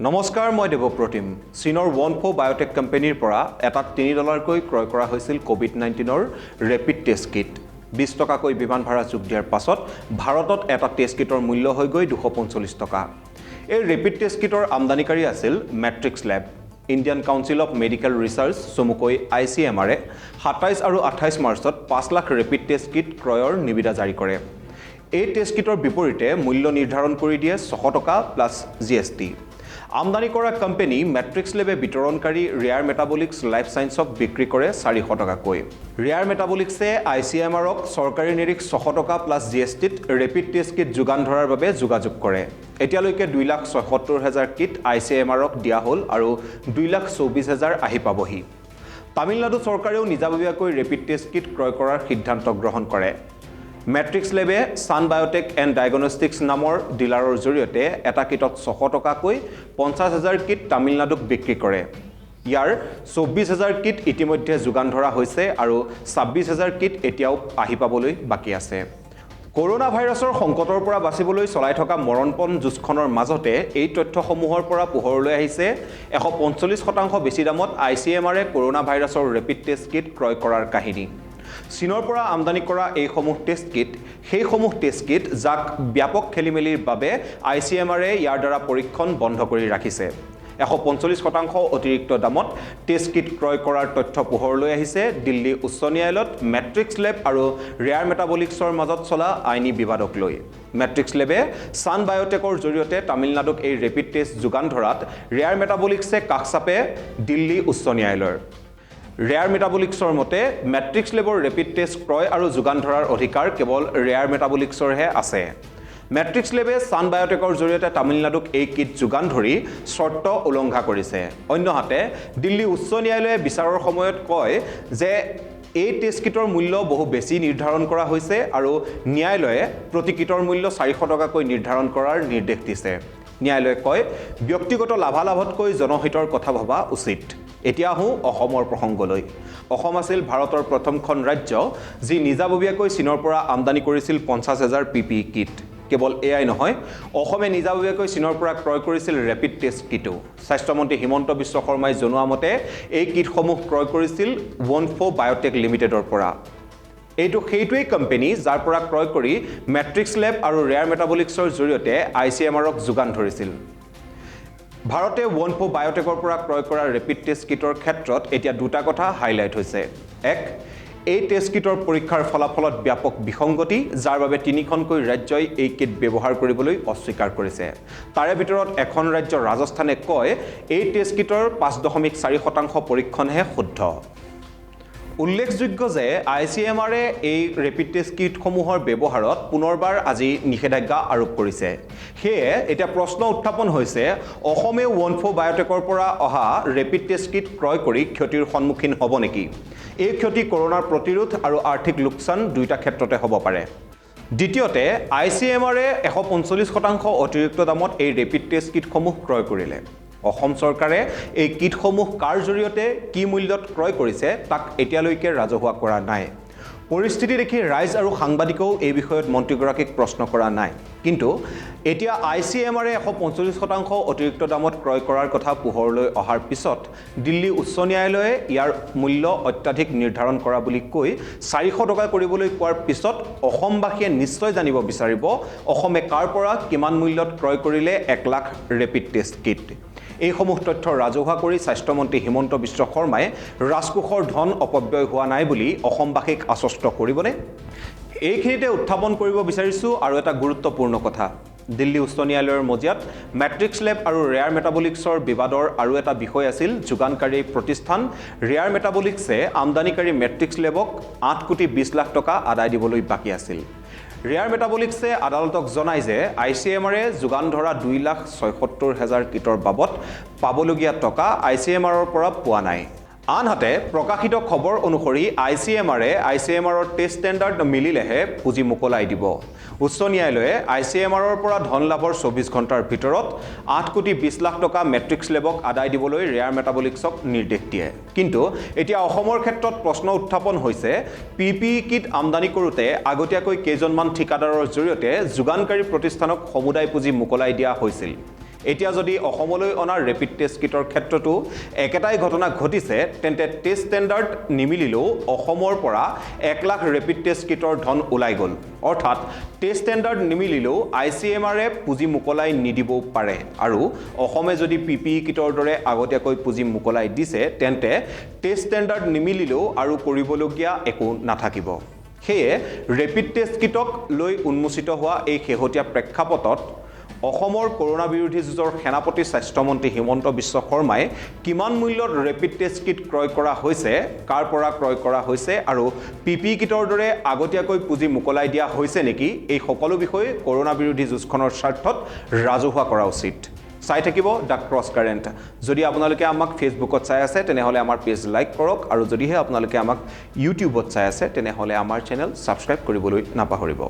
নমস্কাৰ, মই দেৱপ্ৰতিম। চীনৰ ওৱনফো বায়োটেক কোম্পানীৰ পৰা এটা $3কৈ ক্ৰয় কৰা হৈছিল কোভিড-19ৰ ৰেপিড টেষ্ট কিট। 20 টকাকৈ বিমান ভাড়া যোগ দিয়াৰ পাছত ভাৰতত এটা টেষ্ট কিটৰ মূল্য হৈ গৈ 245 টকা। এই ৰেপিড টেষ্ট কিটৰ আমদানিকাৰী আছিল matrix lab. Indian council of medical research চমুকৈ ICMR 27 আৰু 28 মাৰ্চত 5 লাখ ৰেপিড টেষ্ট কিট ক্ৰয়ৰ নিবিদা জাৰি কৰে। এই টেষ্ট কিটৰ বিপৰীতে মূল্য নিৰ্ধাৰণ কৰি দিয়ে 600 টকা প্লাছ GST। আমদানি কৰা কোম্পানী মেট্ৰিক্স লেবে বিতৰণকাৰী ৰেয়াৰ মেটাবলিক্স লাইফ সায়েন্সক বিক্ৰী কৰে 400 টকাকৈ। ৰেয়াৰ মেটাবলিক্সে ICMRক চৰকাৰী নিৰিখ 600 টকা প্লাছ GSTত ৰেপিড টেষ্ট কিট যোগান ধৰাৰ বাবে যোগাযোগ কৰে। এতিয়ালৈকে 2,77,000 কিট ICMRক দিয়া হ'ল আৰু 2,24,000 আহি পাবহি। তামিলনাডু চৰকাৰেও নিজাববীয়াকৈ ৰেপিড টেষ্ট কিট ক্ৰয় কৰাৰ সিদ্ধান্ত গ্ৰহণ কৰে। মেট্ৰিক্স লেবে সান বায়োটেক এণ্ড ডায়েগনষ্টিক্স নামৰ ডিলাৰৰ জৰিয়তে এটা কিটত 600 টকাকৈ 50,000 কিট তামিলনাডুক বিক্ৰী কৰে। ইয়াৰ 24,000 কিট ইতিমধ্যে যোগান ধৰা হৈছে আৰু 26,000 কিট এতিয়াও আহি পাবলৈ বাকী আছে। কৰোনা ভাইৰাছৰ সংকটৰ পৰা বাচিবলৈ চলাই থকা মৰণপণ যুঁজখনৰ মাজতে এই তথ্যসমূহৰ পৰা পোহৰলৈ আহিছে 145% বেছি দামত ICMRে কৰোনা ভাইৰাছৰ ৰেপিড টেষ্ট কিট ক্ৰয় কৰাৰ কাহিনী। চীনৰ পৰা আমদানি কৰা এইসমূহ টেষ্ট কিট সেইসমূহ টেষ্ট কিট যাক ব্যাপক খেলিমেলিৰ বাবে ICMRে ইয়াৰ দ্বাৰা পৰীক্ষণ বন্ধ কৰি ৰাখিছে। 145% অতিৰিক্ত দামত টেষ্ট কিট ক্ৰয় কৰাৰ তথ্য পোহৰলৈ আহিছে দিল্লী উচ্চ ন্যায়ালয়ত মেট্ৰিক্স লেব আৰু ৰেয়াৰ মেটাবলিক্সৰ মাজত চলা আইনী বিবাদক লৈ। মেট্ৰিক্স লেবে সান বায়োটেকৰ জৰিয়তে তামিলনাডুক এই ৰেপিড টেষ্ট যোগান ধৰাত ৰেয়াৰ মেটাবলিক্সে কাষ চাপে দিল্লী উচ্চ ন্যায়ালয়ৰ। ৰেয়াৰ মেটাবলিক্সৰ মতে মেট্ৰিক্স লেবৰ ৰেপিড টেষ্ট ক্ৰয় আৰু যোগান ধৰাৰ অধিকাৰ কেৱল ৰেয়াৰ মেটাবলিক্সৰহে আছে। মেট্ৰিক্স লেবে সান বায়োটেকৰ জৰিয়তে তামিলনাডুক এই কিট যোগান ধৰি চৰ্ত উলংঘা কৰিছে। অন্যহাতে দিল্লী উচ্চ ন্যায়ালয়ে বিচাৰৰ সময়ত কয় যে এই টেষ্ট কিটৰ মূল্য বহু বেছি নিৰ্ধাৰণ কৰা হৈছে আৰু ন্যায়ালয়ে প্ৰতি কিটৰ মূল্য 400 টকাকৈ নিৰ্ধাৰণ কৰাৰ নিৰ্দেশ দিছে। ন্যায়ালয়ে কয় ব্যক্তিগত লাভালাভতকৈ জনহিতৰ কথা ভবা উচিত। এতিয়া আহোঁ অসমৰ প্ৰসংগলৈ। অসম আছিল ভাৰতৰ প্ৰথমখন ৰাজ্য যি নিজাববীয়াকৈ চীনৰ পৰা আমদানি কৰিছিল 50,000 PPE কিট। কেৱল এয়াই নহয়, অসমে নিজাববীয়াকৈ চীনৰ পৰা ক্ৰয় কৰিছিল ৰেপিড টেষ্ট কিটো। স্বাস্থ্যমন্ত্ৰী হিমন্ত বিশ্ব শৰ্মাই জনোৱা মতে এই কিটসমূহ ক্ৰয় কৰিছিল ওৱনফো বায়োটেক লিমিটেডৰ পৰা। এইটো সেইটোৱেই কোম্পানী যাৰ পৰা ক্ৰয় কৰি মেট্ৰিক্স লেব আৰু ৰেয়াৰ মেটাবলিক্সৰ জৰিয়তে ICMRক যোগান ধৰিছিল। ভাৰতে ওৱনফো বায়োটেকৰ পৰা ক্ৰয় কৰা ৰেপিড টেষ্ট কিটৰ ক্ষেত্ৰত এতিয়া দুটা কথা হাইলাইট হৈছে। এক, এই টেষ্ট কিটৰ পৰীক্ষাৰ ফলাফলত ব্যাপক বিসংগতি যাৰ বাবে 3খনকৈ ৰাজ্যই এই কিট ব্যৱহাৰ কৰিবলৈ অস্বীকাৰ কৰিছে। তাৰে ভিতৰত এখন ৰাজ্য ৰাজস্থানে কয় এই টেষ্ট কিটৰ 5.4% পৰীক্ষণহে শুদ্ধ। উল্লেখযোগ্য যে ICMRে এই ৰেপিড টেষ্ট কিটসমূহৰ ব্যৱহাৰত পুনৰবাৰ আজি নিষেধাজ্ঞা আৰোপ কৰিছে। সেয়ে এতিয়া প্ৰশ্ন উত্থাপন হৈছে অসমে ওৱনফো বায়োটেকৰ পৰা অহা ৰেপিড টেষ্ট কিট ক্ৰয় কৰি ক্ষতিৰ সন্মুখীন হ'ব নেকি? এই ক্ষতি কৰোনাৰ প্ৰতিৰোধ আৰু আৰ্থিক লোকচান দুয়োটা ক্ষেত্ৰতে হ'ব পাৰে। দ্বিতীয়তে ICMRে 145% অতিৰিক্ত দামত এই ৰেপিড টেষ্ট কিটসমূহ ক্ৰয় কৰিলে। অসম চৰকাৰে এই কিটসমূহ কাৰ জৰিয়তে কি মূল্যত ক্ৰয় কৰিছে তাক এতিয়ালৈকে ৰাজহুৱা কৰা নাই। পৰিস্থিতি দেখি ৰাইজ আৰু সাংবাদিকেও এই বিষয়ত মন্ত্ৰীগৰাকীক প্ৰশ্ন কৰা নাই। কিন্তু এতিয়া ICMRে 145% অতিৰিক্ত দামত ক্ৰয় কৰাৰ কথা পোহৰলৈ অহাৰ পিছত দিল্লী উচ্চ ন্যায়ালয়ে ইয়াৰ মূল্য অত্যাধিক নিৰ্ধাৰণ কৰা বুলি কৈ 400 টকা কৰিবলৈ কোৱাৰ পিছত অসমবাসীয়ে নিশ্চয় জানিব বিচাৰিব অসমে কাৰ পৰা কিমান মূল্যত ক্ৰয় কৰিলে 1 লাখ ৰেপিড টেষ্ট কিট। এইসমূহ তথ্য ৰাজহুৱা কৰি স্বাস্থ্যমন্ত্ৰী হিমন্ত বিশ্ব শৰ্মাই ৰাজকোষৰ ধন অপব্যয় হোৱা নাই বুলি অসমবাসীক আশ্বস্ত কৰিবনে? এইখিনিতে উত্থাপন কৰিব বিচাৰিছোঁ আৰু এটা গুৰুত্বপূৰ্ণ কথা। দিল্লী উচ্চ ন্যায়ালয়ৰ মজিয়াত মেট্ৰিক্স লেব আৰু ৰেয়াৰ মেটাবলিক্সৰ বিবাদৰ আৰু এটা বিষয় আছিল যোগানকাৰী প্ৰতিষ্ঠান ৰেয়াৰ মেটাবলিক্সে আমদানিকাৰী মেট্ৰিক্স লেবক 8,20 লাখ টকা আদায় দিবলৈ বাকী আছিল। ৰেয়াৰ মেটাবলিক্সে আদালতক জনায় যে ICMRে যোগান ধৰা 2,76,000 কিটৰ বাবদ পাবলগীয়া টকা ICMRৰ পৰা পোৱা নাই। আনহাতে প্ৰকাশিত খবৰ অনুসৰি ICMRৰ টেষ্ট ষ্টেণ্ডাৰ্ড মিলিলেহে পুঁজি মোকলাই দিব। উচ্চ ন্যায়ালয়ে ICMRৰ পৰা ধন লাভৰ 24 ঘণ্টাৰ ভিতৰত 8,20 লাখ টকা মেট্ৰিক্স লেবক আদায় দিবলৈ ৰেয়াৰ মেটাবলিক্সক নিৰ্দেশ দিয়ে। কিন্তু এতিয়া অসমৰ ক্ষেত্ৰত প্ৰশ্ন উত্থাপন হৈছে PPE কিট আমদানি কৰোঁতে আগতীয়াকৈ কেইজনমান ঠিকাদাৰৰ জৰিয়তে যোগানকাৰী প্ৰতিষ্ঠানক সমুদায় পুঁজি মোকলাই দিয়া হৈছিল। এতিয়া যদি অসমলৈ অনা ৰেপিড টেষ্ট কিটৰ ক্ষেত্ৰতো একেটাই ঘটনা ঘটিছে তেন্তে টেষ্ট ষ্টেণ্ডাৰ্ড নিমিলিলেও অসমৰ পৰা 1 লাখ ৰেপিড টেষ্ট কিটৰ ধন ওলাই গ'ল অৰ্থাৎ টেষ্ট ষ্টেণ্ডাৰ্ড নিমিলিলেও ICMRে পুঁজি মোকলাই নিদিবও পাৰে আৰু অসমে যদি PPE কিটৰ দৰে আগতীয়াকৈ পুঁজি মোকলাই দিছে তেন্তে টেষ্ট ষ্টেণ্ডাৰ্ড নিমিলিলেও আৰু কৰিবলগীয়া একো নাথাকিব সেয়ে ৰেপিড টেষ্ট কিটক লৈ উন্মোচিত হোৱা এই শেহতীয়া প্ৰেক্ষাপটত অসমৰ কৰোনা বিৰোধী যুঁজৰ সেনাপতি স্বাস্থ্যমন্ত্ৰী হিমন্ত বিশ্ব শৰ্মাই কিমান মূল্যত ৰেপিড টেষ্ট কিট ক্ৰয় কৰা হৈছে কাৰ পৰা ক্ৰয় কৰা হৈছে আৰু PPE কিটৰ দৰে আগতীয়াকৈ পুঁজি মোকলাই দিয়া হৈছে নেকি এই সকলো বিষয়ে কৰোনা বিৰোধী যুঁজখনৰ স্বাৰ্থত ৰাজহুৱা কৰা উচিত চাই থাকিব দ্য ক্ৰছ কাৰেণ্ট যদি আপোনালোকে আমাক ফেচবুকত চাই আছে তেনেহলে আমাৰ পেজ লাইক কৰক আৰু যদিহে আপোনালোকে আমাক ইউটিউবত চাই আছে তেনেহলে আমাৰ চেনেল সাবস্ক্ৰাইব কৰিবলৈ নাপাহৰিব